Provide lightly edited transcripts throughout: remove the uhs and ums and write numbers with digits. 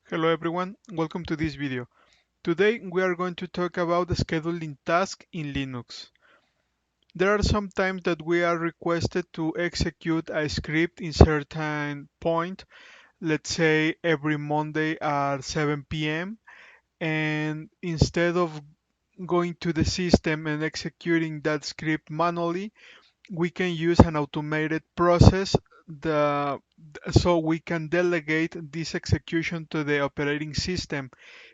Hello everyone, welcome to this video. Today we are going to talk about the scheduling task in Linux. There are some times that we are requested to execute a script in certain point, let's say every Monday at 7 p.m. and instead of going to the system and executing that script manually, we can use an automated process so we can delegate this execution to the operating system.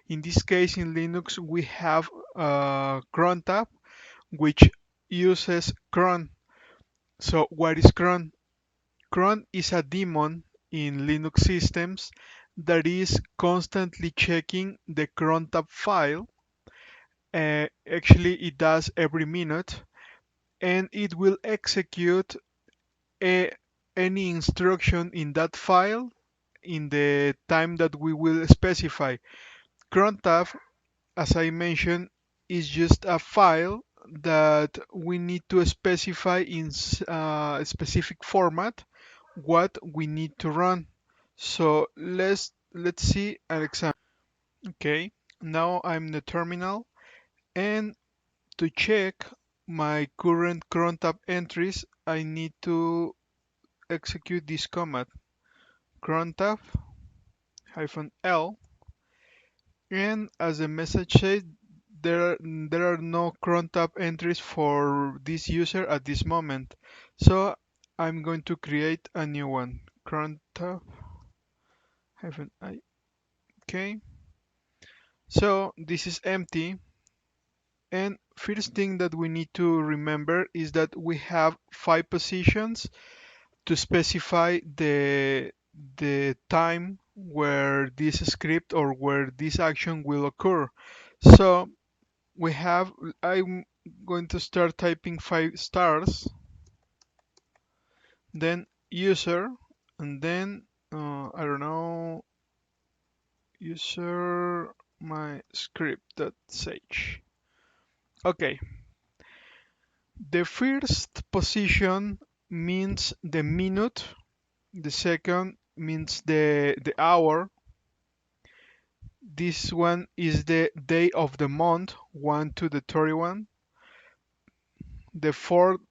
In this case, in Linux, we have crontab, which uses cron. So what is cron? Cron is a daemon in Linux systems that is constantly checking the crontab file. Actually, it does every minute, and it will execute a, any instruction in that file in the time that we will specify. Crontab, as I mentioned, is just a file that we need to specify in a specific format what we need to run. So let's see an example. Okay, now I'm in the terminal, and to check my current crontab entries, I need to execute this command crontab -l, and as the message says, there are no crontab entries for this user at this moment. So I'm going to create a new one. Crontab-i. Okay. So this is empty. And first thing that we need to remember is that we have 5 positions to specify the time where this script or where this action will occur. So we have, I'm going to start typing 5 stars, then user, and then I don't know, user my script.sh. Okay, the first position means the minute, the second means the hour. This one is the day of the month, 1 to the 31. The fourth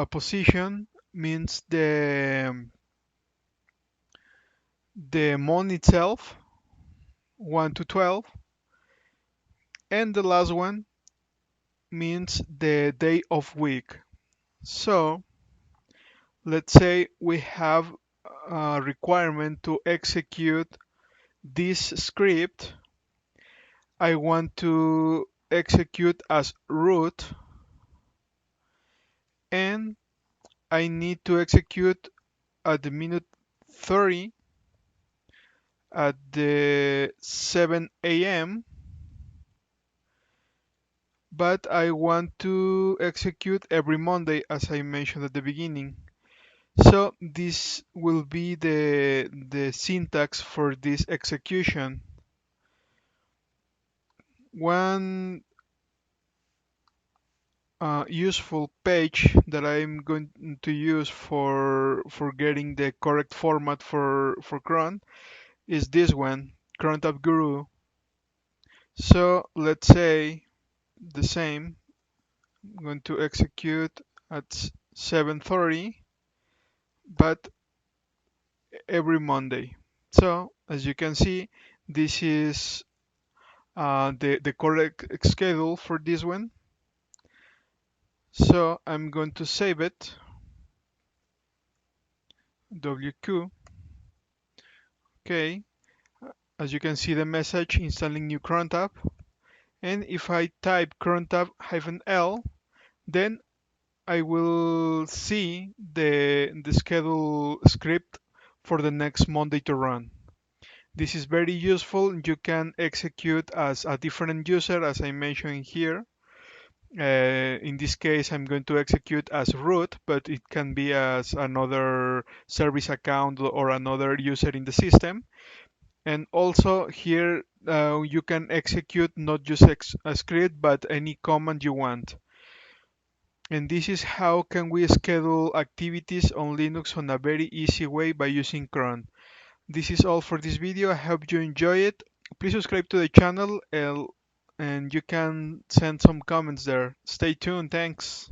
position means the month itself, 1 to 12. And the last one means the day of week. So let's say we have a requirement to execute this script. I want to execute as root, and I need to execute at the minute 30 at the 7 a.m., but I want to execute every Monday as I mentioned at the beginning. So this will be the syntax for this execution. One useful page that I'm going to use for getting the correct format for cron is this one, crontab.guru. So let's say the same. I'm going to execute at 7:30, but every Monday. So as you can see, this is the correct schedule for this one. So I'm going to save it, WQ. Okay, as you can see the message installing new crontab. And if I type crontab-l, then I will see the schedule script for the next Monday to run. This is very useful. You can execute as a different user, as I mentioned here. In this case, I'm going to execute as root, but it can be as another service account or another user in the system. And also here, you can execute not just a script, but any command you want. And this is how can we schedule activities on Linux on a very easy way by using cron. This is all for this video. I hope you enjoy it. Please subscribe to the channel and you can send some comments there. Stay tuned. Thanks.